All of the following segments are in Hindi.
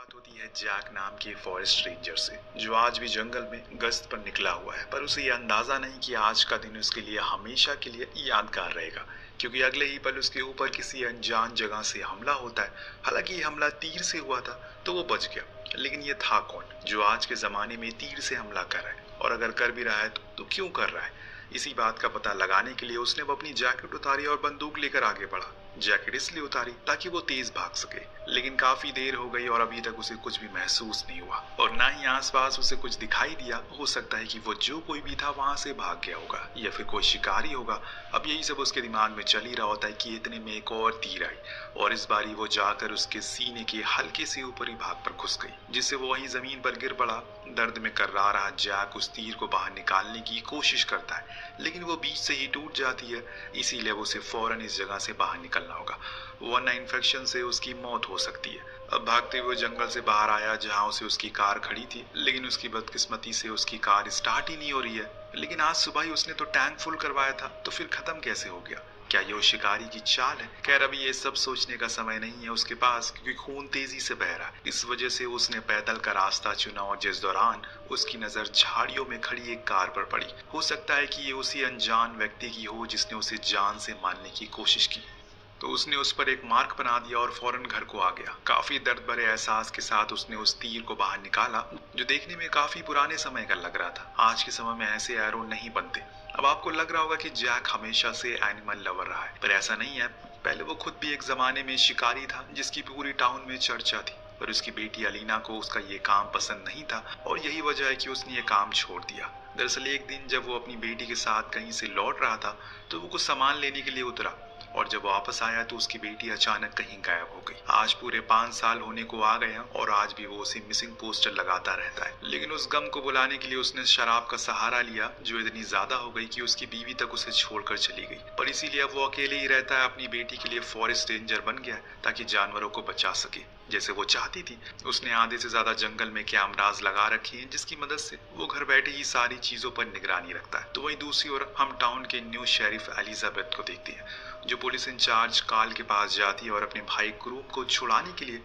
बात होती है जैक नाम के फॉरेस्ट रेंजर से, जो आज भी जंगल में गश्त पर निकला हुआ है। पर उसे ये अंदाजा नहीं कि आज का दिन उसके लिए हमेशा के लिए यादगार रहेगा, क्योंकि अगले ही पल उसके ऊपर किसी अनजान जगह से हमला होता है। हालांकि ये हमला तीर से हुआ था तो वो बच गया, लेकिन ये था कौन जो आज के जमाने में तीर से हमला कर रहा है, और अगर कर भी रहा है तो क्यों कर रहा है। इसी बात का पता लगाने के लिए उसने वो अपनी जैकेट उतारी और बंदूक लेकर आगे बढ़ा। जैकेट इसलिए उतारी ताकि वो तेज भाग सके, लेकिन काफी देर हो गई और अभी तक उसे कुछ भी महसूस नहीं हुआ और ना ही आसपास उसे कुछ दिखाई दिया। हो सकता है कि वो जो कोई भी था वहां से भाग गया होगा या फिर कोई शिकारी होगा। अब यही सब उसके दिमाग में चल ही रहा होता है कि इतने में एक और तीर आई और इस बारी वो जाकर उसके सीने के हल्के से ऊपरी भाग पर घुस गई, जिससे वो वहीं जमीन पर गिर पड़ा। दर्द में कर्रा रहा जैक उस तीर को बाहर निकालने की कोशिश करता है, लेकिन वो बीच से ही टूट जाती है। इसीलिए उसे फौरन इस जगह से बाहर निकलना होगा, वरना इन्फेक्शन से उसकी मौत हो सकती है। अब भागते हुए जंगल से बाहर आया जहां उसे उसकी कार खड़ी थी, लेकिन उसकी बदकिस्मती से उसकी कार स्टार्ट ही नहीं हो रही है। लेकिन आज सुबह ही उसने तो टैंक फुल करवाया था, तो फिर खत्म कैसे हो गया? क्या ये उस शिकारी की चाल है? खैर अभी ये सब सोचने का समय नहीं है उसके पास, क्योंकि खून तेजी से बह रहा है। इस वजह से उसने पैदल का रास्ता चुना और जिस दौरान उसकी नजर झाड़ियों में खड़ी एक कार पर पड़ी। हो सकता है कि ये उसी अनजान व्यक्ति की हो जिसने उसे जान से मारने की कोशिश की। तो उसने उस पर एक मार्क बना दिया और फौरन घर को आ गया। काफी दर्द भरे एहसास के साथ उसने उस तीर को बाहर निकाला, जो देखने में काफी पुराने समय का लग रहा था। आज के समय में ऐसे एरो नहीं बनते। अब आपको लग रहा होगा कि जैक हमेशा से एनिमल लवर रहा है, पर ऐसा नहीं है। पहले वो खुद भी एक जमाने में शिकारी था, जिसकी पूरी टाउन में चर्चा थी। पर उसकी बेटी अलीना को उसका ये काम पसंद नहीं था और यही वजह है कि उसने ये काम छोड़ दिया। दरअसल एक दिन जब वो अपनी बेटी के साथ कहीं से लौट रहा था, तो वो कुछ सामान लेने के लिए उतरा और जब वापस आया तो उसकी बेटी अचानक कहीं गायब हो गई। आज पूरे 5 साल होने को आ गए हैं और आज भी वो उसे मिसिंग पोस्टर लगाता रहता है। लेकिन उस गम को बुलाने के लिए उसने शराब का सहारा लिया, जो इतनी ज्यादा हो गई कि उसकी बीवी तक उसे छोड़कर चली गई। पर इसीलिए अब वो अकेले ही रहता है। अपनी बेटी के लिए फॉरेस्ट रेंजर बन गया ताकि जानवरों को बचा सके, जैसे वो चाहती थी। उसने आधे से ज्यादा जंगल में कैमरास लगा रखे हैं, जिसकी मदद से वो घर बैठे ही सारी चीजों पर निगरानी रखता है। तो वहीं दूसरी ओर हम टाउन के न्यू शेरिफ एलिजाबेथ को देखते हैं, जो पुलिस इंचार्ज कार्ल के पास जाती है और अपने भाई क्रूप को छुड़ाने के लिए,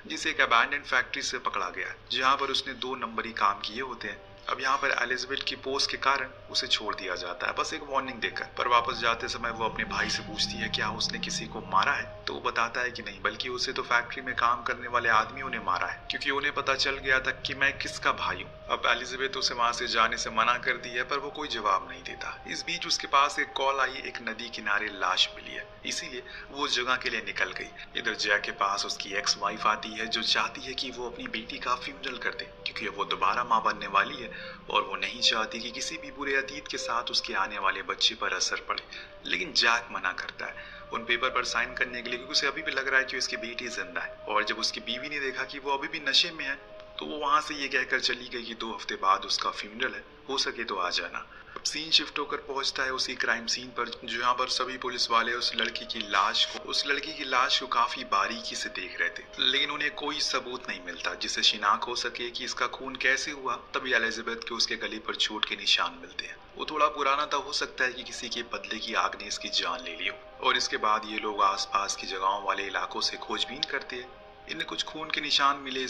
जिसे एक अबैंडन फैक्ट्री से पकड़ा गया है, जहां पर उसने 2 नंबरी काम किए होते हैं। अब यहाँ पर एलिजाबेथ की पोस्ट के कारण उसे छोड़ दिया जाता है, बस एक वार्निंग देकर। पर वापस जाते समय वो अपने भाई से पूछती है क्या उसने किसी को मारा है, तो वो बताता है कि नहीं, बल्कि उसे तो फैक्ट्री में काम करने वाले आदमियों ने मारा है, क्योंकि उन्हें पता चल गया था कि मैं किसका भाई हूँ। अब एलिजाबेथ उसे वहां से जाने से मना करती है, पर वो कोई जवाब नहीं देता। इस बीच उसके पास एक कॉल आई, एक नदी किनारे लाश मिली है, इसीलिए वो उस जगह के लिए निकल गई। इधर जैक के पास उसकी एक्स वाइफ आती है, जो चाहती है कि वो अपनी बेटी का फ्यूनरल कर दे, क्योंकि वो दोबारा माँ बनने वाली है और वो नहीं चाहती कि किसी भी बुरे अतीत के साथ उसके आने वाले बच्चे पर असर पड़े। लेकिन जैक मना करता है उन पेपर पर साइन करने के लिए, क्योंकि उसे अभी भी लग रहा है कि उसकी बेटी जिंदा है। और जब उसकी बीवी ने देखा कि वो अभी भी नशे में है, तो वो वहां से ये कहकर चली गई कि 2 हफ्ते बाद उसका फ्यूनरल है, हो सके तो आ जाना। अब सीन शिफ्ट होकर पहुंचता है उसी क्राइम सीन पर, जहां पर सभी पुलिस वाले उस लड़की की लाश को काफी बारीकी से देख रहे थे, लेकिन उन्हें कोई सबूत नहीं मिलता जिससे शिनाख्त हो सके कि इसका खून कैसे हुआ। तभी एलिजाबेथ के उसके गले पर चोट के निशान मिलते हैं। वो थोड़ा पुराना था, हो सकता है कि किसी के बदले की आग ने इसकी जान ले ली हो। और इसके बाद ये लोग आसपास की जगहों वाले इलाकों से खोजबीन करते हैं। इन्हें कुछ खून के निशान मिले,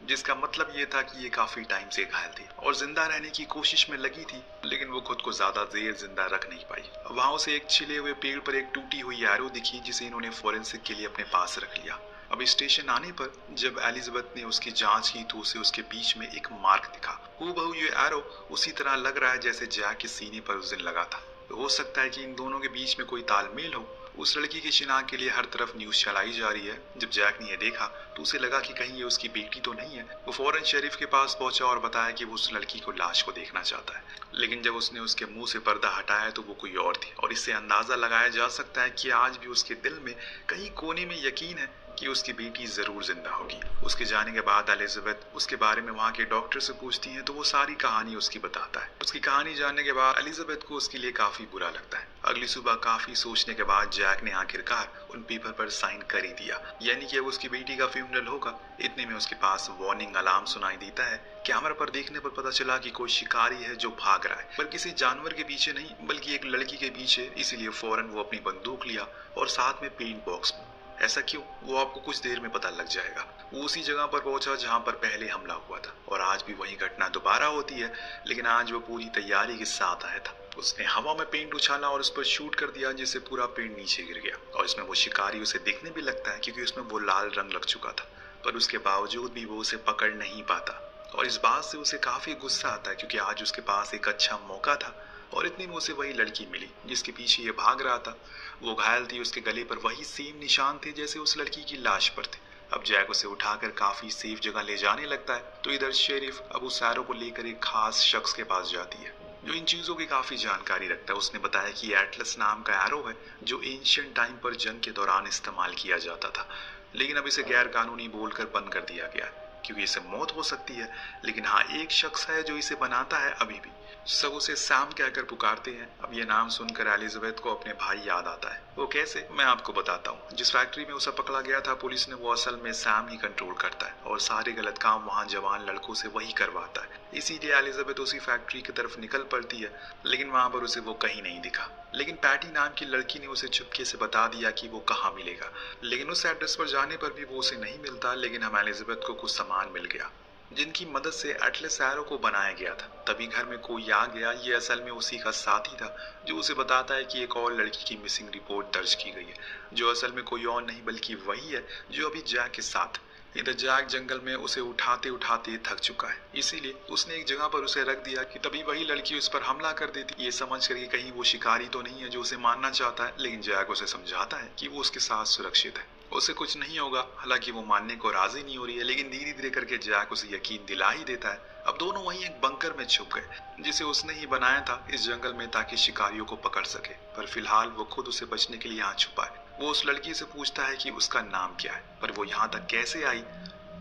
जिसका मतलब ये था कि ये काफी टाइम से घायल थी और जिंदा रहने की कोशिश में लगी थी, लेकिन वो खुद को ज्यादा देर जिंदा रख नहीं पाई। वहां से एक छिले हुए पेड़ पर एक टूटी हुई एरो दिखी, जिसे इन्होंने फोरेंसिक के लिए अपने पास रख लिया। अब स्टेशन आने पर जब एलिजाबेथ ने उसकी जांच की तो उसे उसके बीच में एक मार्क दिखा। हूबहू ये एरो उसी तरह लग रहा है जैसे जैक के सीने पर उस दिन लगा था। तो हो सकता है कि इन दोनों के बीच में कोई तालमेल हो। उस लड़की की शिनाख्त के लिए हर तरफ न्यूज चलाई जा रही है। जब जैक ने यह देखा तो उसे लगा कि कहीं ये उसकी बेटी तो नहीं है। वो फौरन शेरिफ के पास पहुंचा और बताया कि वो उस लड़की को लाश को देखना चाहता है। लेकिन जब उसने उसके मुंह से पर्दा हटाया तो वो कोई और थी, और इससे अंदाजा लगाया जा सकता है कि आज भी उसके दिल में कहीं कोने में यकीन है कि उसकी बेटी जरूर जिंदा होगी। उसके जाने के बाद एलिजाबेथ उसके बारे में वहाँ के डॉक्टर से पूछती है, तो वो सारी कहानी उसकी बताता है। उसकी कहानी जानने के बाद एलिजाबेथ को उसके लिए काफी बुरा लगता है। अगली सुबह काफी सोचने के बाद जैक ने आखिरकार उन पेपर पर साइन कर ही दिया, यानी कि अब उसकी बेटी का फ्यूनरल होगा। इतने में उसके पास वार्निंग अलार्म सुनाई देता है। कैमरा पर देखने पर पता चला कि कोई शिकारी है जो भाग रहा है, पर किसी जानवर के पीछे नहीं बल्कि एक लड़की के पीछे। इसीलिए फौरन वो अपनी बंदूक लिया और साथ में पेंट बॉक्स ऐसा क्यों, वो आपको कुछ देर में पता लग जाएगा। वो उसी जगह पर पहुंचा जहां पर पहले हमला हुआ था और आज भी वही घटना दोबारा होती है, लेकिन आज वो पूरी तैयारी के साथ आया था। उसने हवा में पेंट उछाला और उस पर शूट कर दिया, जिससे पूरा पेंट नीचे गिर गया और इसमें वो शिकारी उसे दिखने भी लगता है क्योंकि उसमें वो लाल रंग लग चुका था, पर उसके बावजूद भी वो उसे पकड़ नहीं पाता और इस बात से उसे काफी गुस्सा आता है क्योंकि आज उसके पास एक अच्छा मौका था और इतने में उसे वही लड़की मिली जिसके पीछे ये भाग रहा था। वो घायल थी, उसके गले पर वही सेम निशान थे जैसे उस लड़की की लाश पर थे। अब जैक उसे उठाकर काफी सेफ जगह ले जाने लगता है तो इधर शेरिफ अब उस एरो को लेकर एक खास शख्स के पास जाती है जो इन चीजों की काफी जानकारी रखता है। उसने बताया कि एटलस नाम का एरो है जो एंशिएंट टाइम पर जंग के दौरान इस्तेमाल किया जाता था, लेकिन अब इसे गैर कानूनी बोलकर बंद कर दिया गया है क्योंकि इसे मौत हो सकती है। लेकिन हाँ, एक शख्स है जो इसे बनाता है अभी भी। सब उसे सैम कहकर पुकारते हैं। अब ये नाम सुनकर एलिजाबेथ को अपने भाई याद आता है। वो कैसे, मैं आपको बताता हूँ। जिस फैक्ट्री में उसे पकड़ा गया था पुलिस ने, वो असल में सैम ही कंट्रोल करता है और सारे गलत काम वहाँ जवान लड़कों से वही करवाता है। इसीलिए एलिजाबेथ उसी फैक्ट्री की तरफ निकल पड़ती है, लेकिन वहाँ पर उसे वो कहीं नहीं दिखा। लेकिन पैटी नाम की लड़की ने उसे चुपके से बता दिया कि वो कहाँ मिलेगा, लेकिन उस एड्रेस पर जाने पर भी वो उसे नहीं मिलता। लेकिन हम एलिजाबेथ को कुछ सामान मिल गया जिनकी मदद से एटलस एरो को बनाया गया था। तभी घर में कोई आ गया। ये असल में उसी का साथी था जो उसे बताता है कि एक और लड़की की मिसिंग रिपोर्ट दर्ज की गई है, जो असल में कोई और नहीं बल्कि वही है जो अभी जैक के साथ। इधर जैक जंगल में उसे उठाते उठाते थक चुका है, इसीलिए उसने एक जगह पर उसे रख दिया कि तभी वही लड़की उस पर हमला कर देती, ये समझ कर कि कहीं वो शिकारी तो नहीं है जो उसे मारना चाहता है। लेकिन जैक उसे समझाता है कि वो उसके साथ सुरक्षित है, उसे कुछ नहीं होगा। हालांकि वो मानने को राजी नहीं हो रही है, लेकिन धीरे धीरे करके जैक उसे यकीन दिला ही देता है। अब दोनों वहीं एक बंकर में छुप गए जिसे उसने ही बनाया था इस जंगल में ताकि शिकारियों को पकड़ सके, पर फिलहाल वो खुद उसे बचने के लिए यहाँ छुपा है। वो उस लड़की से पूछता है कि उसका नाम क्या है, पर वो यहाँ तक कैसे आई,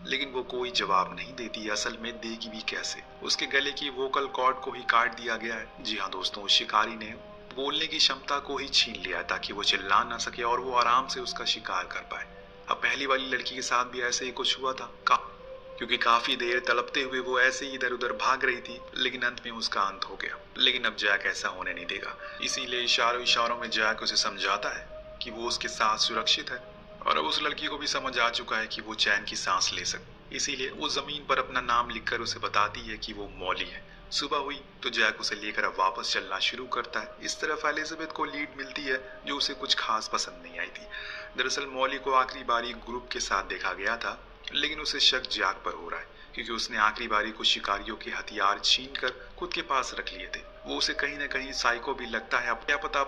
लेकिन वो कोई जवाब नहीं देती। असल में देगी भी कैसे, उसके गले की वोकल कॉर्ड को ही काट दिया गया है। जी हाँ दोस्तों, उस शिकारी ने बोलने की क्षमता को ही छीन लिया ताकि वो चिल्ला ना सके और वो आराम से उसका शिकार कर पाए। अब पहली वाली लड़की के साथ भी ऐसे ही कुछ हुआ था क्योंकि काफी देर तड़पते हुए वो ऐसे ही इधर उधर भाग रही थी, लेकिन अंत में उसका अंत हो गया। लेकिन अब जैक ऐसा होने नहीं देगा, इसीलिए इशारों इशारों में जैक उसे समझाता है कि वो उसके साथ सुरक्षित है और अब उस लड़की को भी समझ आ चुका है कि वो चैन की सांस ले सके। इसीलिए वो जमीन पर अपना नाम लिखकर उसे बताती है कि वो मॉली है। सुबह हुई तो जैक उसे लेकर अब वापस चलना शुरू करता है। इस तरफ एलिजाबेथ को लीड मिलती है जो उसे कुछ खास पसंद नहीं आई थी। दरअसल मॉली को आखिरी बारी ग्रुप के साथ देखा गया था, लेकिन उसे शक जैक पर हो रहा है क्योंकि उसने आखिरी बारी कुछ शिकारियों के हथियार छीन कर खुद के पास रख लिए थे। वो उसे कहीं ना कहीं साइको भी लगता है। अब क्या पता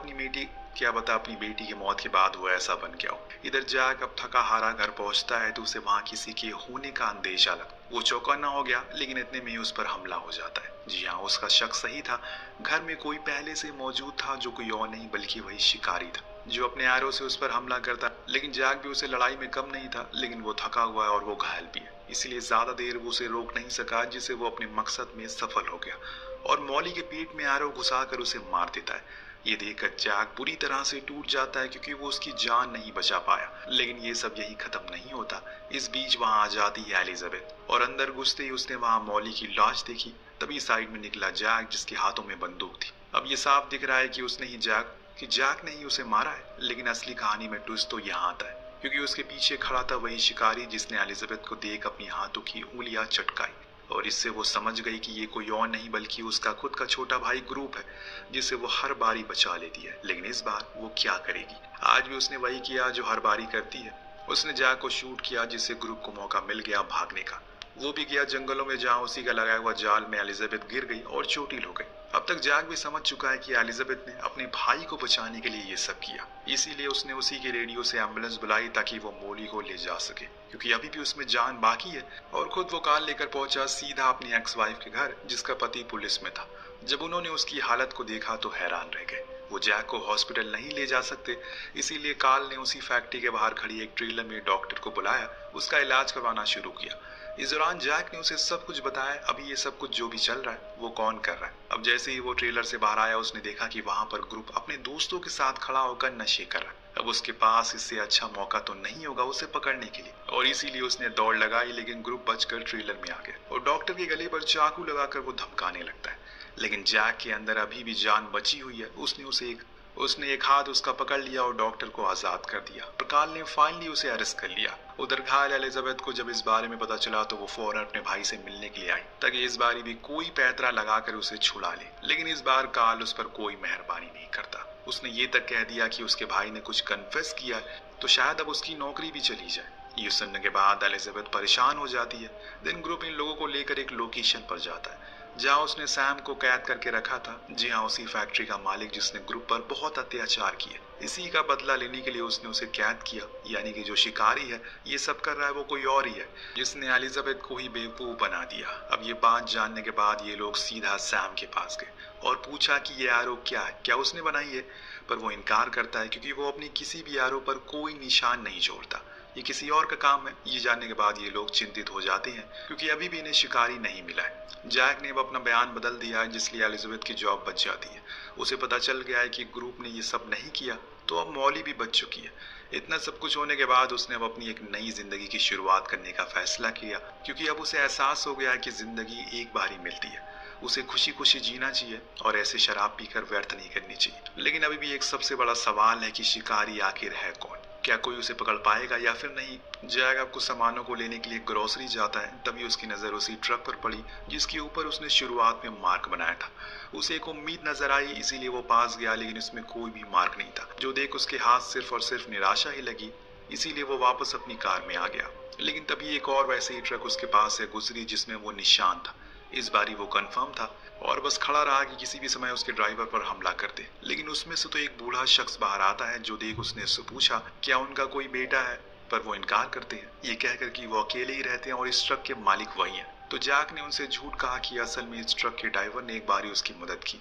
अपनी बेटी की मौत के बाद वो ऐसा बन गया हो। इधर जैक अब थका हारा घर पहुंचता है तो उसे वहां किसी के होने का अंदेशा लगा। वो चौकन्ना हो गया, लेकिन इतने में ही उस पर हमला हो जाता है। जी हाँ, उसका शक सही था। घर में कोई पहले से मौजूद था जो कोई और नहीं बल्कि वही शिकारी था जो अपने एरो से उस पर हमला करता। लेकिन जैक भी उसे लड़ाई में कम नहीं था, लेकिन वो थका हुआ है और वो घायल भी है, इसलिए ज्यादा देर वो उसे रोक नहीं सका, जिससे वो अपने मकसद में सफल हो गया और मॉली के पेट में एरो घुसाकर उसे मार देता है। ये देखकर जैक बुरी तरह से टूट जाता है क्योंकि वो उसकी जान नहीं बचा पाया। लेकिन ये सब यही खत्म नहीं होता। इस बीच वहां आ जाती है एलिजाबेथ और अंदर घुसते ही उसने वहां मॉली की लाश देखी। तभी साइड में निकला जैक जिसके हाथों में बंदूक थी। अब ये साफ दिख रहा है कि जैक ने ही उसे मारा है। लेकिन असली कहानी में ट्विस्ट तो यहाँ आता है क्योंकि उसके पीछे खड़ा था वही शिकारी जिसने एलिजाबेथ को देख अपनी हाथों की उंगलियां चटकाई और इससे वो समझ गई कि ये कोई और नहीं बल्कि उसका खुद का छोटा भाई ग्रुप है जिसे वो हर बारी बचा लेती है। लेकिन इस बार वो क्या करेगी? आज भी उसने वही किया जो हर बारी करती है। उसने जैक को शूट किया जिससे ग्रुप को मौका मिल गया भागने का। वो भी गया जंगलों में जहाँ उसी का लगाया हुआ जाल में एलिजाबेथ गिर गई और चोटिल हो गई। अब तक जैक भी समझ चुका है कि एलिजाबेथ ने अपने भाई को बचाने के लिए ये सब किया, इसीलिए उसने उसी के रेडियो से एम्बुलेंस बुलाई ताकि वो मॉली को ले जा सके क्योंकि अभी भी उसमें जान बाकी है। और खुद वो कार लेकर पहुंचा सीधा अपनी एक्स वाइफ के घर जिसका पति पुलिस में था। जब उन्होंने उसकी हालत को देखा तो हैरान रह गए। वो जैक को हॉस्पिटल नहीं ले जा सकते, इसीलिए कार्ल ने उसी फैक्ट्री के बाहर खड़ी एक ट्रेलर में डॉक्टर को बुलाया, उसका इलाज करवाना शुरू किया। इस दौरान जैक ने उसे सब कुछ बताया, अभी ये सब कुछ जो भी चल रहा है वो कौन कर रहा है। अब जैसे ही वो ट्रेलर से बाहर आया उसने देखा कि वहां पर ग्रुप अपने दोस्तों के साथ खड़ा होकर नशे कर रहा है। अब उसके पास इससे अच्छा मौका तो नहीं होगा उसे पकड़ने के लिए और इसीलिए उसने दौड़ लगाई, लेकिन ग्रुप बचकर ट्रेलर में आ गया और डॉक्टर के गले पर चाकू लगाकर वो धमकाने लगता है। लेकिन जैक के अंदर अभी भी जान बची हुई है। उसने उसे एक उसने एक हाथ उसका पकड़ लिया और डॉक्टर को आजाद कर दिया और कार्ल ने फाइनली उसे अरेस्ट कर लिया। उधर घायल एलिजाबेथ को जब इस बारे में पता चला तो वो फौरन अपने भाई से मिलने के लिए आई ताकि इस बारी भी कोई पैतरा लगाकर उसे छुड़ा ले। लेकिन इस बार कार्ल उस पर कोई मेहरबानी नहीं करता। उसने ये तक कह दिया कि उसके भाई ने कुछ कन्फेस किया तो शायद अब उसकी नौकरी भी चली जाए। ये सुनने के बाद एलिजाबेथ परेशान हो जाती है। देन ग्रुप इन लोगों को लेकर एक लोकेशन पर जाता है जहां उसने सैम को कैद करके रखा था। जी हाँ, उसी फैक्ट्री का मालिक जिसने ग्रुप पर बहुत अत्याचार किए। इसी का बदला लेने के लिए उसने उसे कैद किया। यानी कि जो शिकारी है ये सब कर रहा है वो कोई और ही है जिसने एलिजाबेथ को ही बेवकूफ बना दिया। अब ये बात जानने के बाद ये लोग सीधा सैम के पास गए और पूछा कि ये आरोप क्या है, क्या उसने बनाई है। पर वो इनकार करता है क्योंकि वो अपनी किसी भी आरोप पर कोई निशान नहीं छोड़ता। ये किसी और का काम है। ये जानने के बाद ये लोग चिंतित हो जाते हैं क्योंकि अभी भी इन्हें शिकारी नहीं मिला है। जैक ने अब अपना बयान बदल दिया है जिसलिए एलिजाबेथ की जॉब बच जाती है। उसे पता चल गया है कि ग्रुप ने ये सब नहीं किया तो अब मॉली भी बच चुकी है। इतना सब कुछ होने के बाद उसने अब अपनी एक नई जिंदगी की शुरुआत करने का फैसला किया क्योंकि अब उसे एहसास हो गया है कि जिंदगी एक बार ही मिलती है। उसे खुशी खुशी जीना चाहिए और ऐसे शराब पीकर व्यर्थ नहीं करनी चाहिए। लेकिन अभी भी एक सबसे बड़ा सवाल है कि शिकारी आखिर है कौन, क्या कोई उसे पकड़ पाएगा या फिर नहीं। जैक अब कुछ सामानों को लेने के लिए ग्रोसरी जाता है तभी उसकी नजर उसी ट्रक पर पड़ी जिसके ऊपर उसने शुरुआत में मार्क बनाया था। उसे एक उम्मीद नजर आई इसीलिए वो पास गया, लेकिन उसमें कोई भी मार्क नहीं था। जो देख उसके हाथ सिर्फ और सिर्फ निराशा ही लगी, इसीलिए वो वापस अपनी कार में आ गया। लेकिन तभी एक और वैसे ही ट्रक उसके पास से गुजरी जिसमें वो निशान था। इस बारी वो कंफर्म था और बस खड़ा रहा कि किसी भी समय उसके ड्राइवर पर हमला कर दे। लेकिन उसमें से तो एक बूढ़ा शख्स बाहर आता है। जो देख उसने उससे पूछा क्या उनका कोई बेटा है, पर वो इनकार करते हैं ये कहकर कि वो अकेले ही रहते हैं और इस ट्रक के मालिक वही हैं। तो जैक ने उनसे झूठ कहा कि असल में इस ट्रक के ड्राइवर ने एक बारी उसकी मदद की,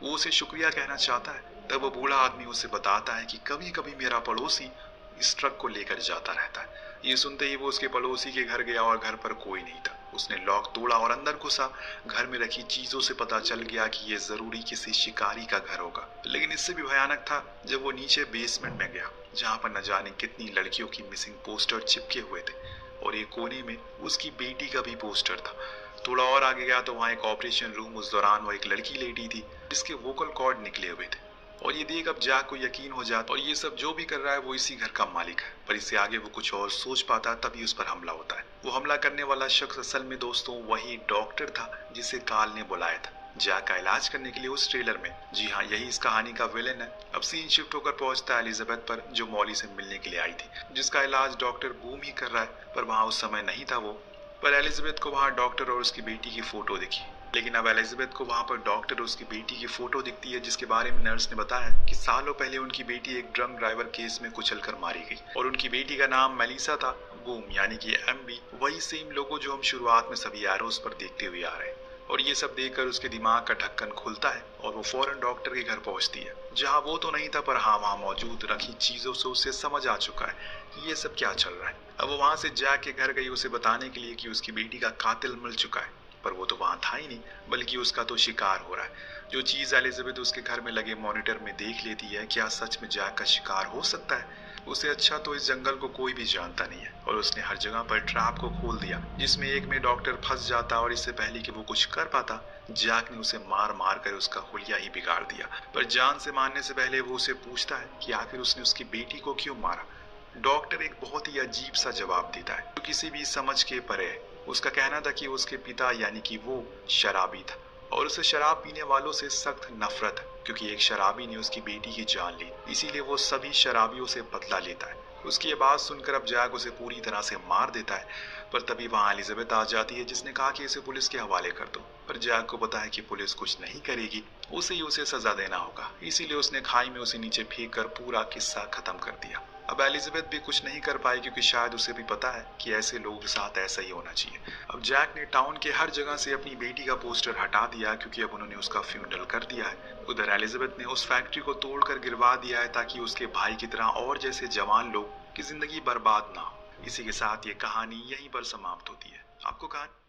वो उसे शुक्रिया कहना चाहता है। तब वो बूढ़ा आदमी उसे बताता है कि कभी कभी मेरा पड़ोसी इस ट्रक को लेकर जाता रहता है। ये सुनते ही वो उसके पड़ोसी के घर गया और घर पर कोई नहीं था। उसने लॉक तोड़ा और अंदर घुसा। घर में रखी चीजों से पता चल गया कि ये जरूरी किसी शिकारी का घर होगा। लेकिन इससे भी भयानक था जब वो नीचे बेसमेंट में गया जहां पर न जाने कितनी लड़कियों की मिसिंग पोस्टर चिपके हुए थे और एक कोने में उसकी बेटी का भी पोस्टर था। थोड़ा और आगे गया तो वहां एक ऑपरेशन रूम, उस दौरान वो एक लड़की लेटी थी जिसके वोकल कॉर्ड निकले हुए थे। और ये देख अब जैक को यकीन हो जाता और ये सब जो भी कर रहा है वो इसी घर का मालिक है। पर इससे आगे वो कुछ और सोच पाता तभी उस पर हमला होता है। वो हमला करने वाला शख्स असल में दोस्तों वही डॉक्टर था जिसे कार्ल ने बुलाया था जैक का इलाज करने के लिए उस ट्रेलर में। जी हाँ, यही इस कहानी का विलेन है। अब सीन शिफ्ट होकर पहुंचता है एलिजाबेथ पर जो मॉली से मिलने के लिए आई थी, जिसका इलाज डॉक्टर बूम ही कर रहा है। पर वहाँ उस समय नहीं था वो। पर एलिजाबेथ को वहाँ डॉक्टर और उसकी बेटी की फोटो दिखी। लेकिन अब एलिजाबेथ को वहां पर डॉक्टर और उसकी बेटी की फोटो दिखती है जिसके बारे में नर्स ने बताया कि सालों पहले उनकी बेटी एक ड्रंक ड्राइवर केस में कुचलकर मारी गई और उनकी बेटी का नाम मेलिसा था। बूम यानी कि एमबी, वही सेम लोगो जो हम शुरुआत में सभी एरोस पर देखते हुए आ रहे हैं। और ये सब देखकर उसके दिमाग का ढक्कन खुलता है और वो फौरन डॉक्टर के घर पहुंचती है जहां वो तो नहीं था पर हाँ वहां मौजूद रखी चीजों से उसे समझ आ चुका है कि ये सब क्या चल रहा है। अब वो वहां से जैक के घर गई उसे बताने के लिए कि उसकी बेटी का कातिल मिल चुका है। पर वो तो वहां था ही नहीं बल्कि उसका तो शिकार हो रहा है। जो चीज एलिजाबेथ उसके घर में लगे मॉनिटर में देख लेती है, क्या सच में जैक का शिकार हो सकता है? उसे अच्छा तो इस जंगल को कोई भी जानता नहीं है और उसने हर जगह पर ट्रैप को खोल दिया जिसमें एक में डॉक्टर फंस जाता और इससे पहले कि वो कुछ कर पाता जैक ने उसे मार मार कर उसका हुलिया ही बिगाड़ दिया। पर जान से मारने से पहले वो उसे पूछता है कि आखिर उसने उसकी बेटी को क्यों मारा। डॉक्टर एक बहुत ही अजीब सा जवाब देता है जो किसी भी समझ के परे है। उसका कहना था कि उसके पिता यानी कि वो शराबी था और उसे शराब पीने वालों से सख्त नफरत है क्योंकि एक शराबी ने उसकी बेटी की जान ली, इसीलिए वो सभी शराबियों से बदला लेता है। उसकी ये बात सुनकर अब जैक उसे पूरी तरह से मार देता है। पर तभी वहां एलिजाबेथ आ जाती है जिसने कहा कि इसे पुलिस के हवाले कर दो। पर जैक को पता है कि पुलिस कुछ नहीं करेगी, उसे ही उसे सजा देना होगा, इसीलिए उसने खाई में उसे नीचे फेंक कर पूरा किस्सा खत्म कर दिया। अब एलिजाबेथ भी कुछ नहीं कर पाई क्योंकि शायद उसे भी पता है कि ऐसे लोगों के साथ ऐसा ही होना चाहिए। अब जैक ने टाउन के हर जगह से अपनी बेटी का पोस्टर हटा दिया क्योंकि अब उन्होंने उसका फ्यूनरल कर दिया है। उधर एलिजाबेथ ने उस फैक्ट्री को तोड़कर गिरवा दिया है ताकि उसके भाई की तरह और जैसे जवान लोग की जिंदगी बर्बाद ना हो। इसी के साथ ये कहानी यहीं पर समाप्त होती है। आपको कहानी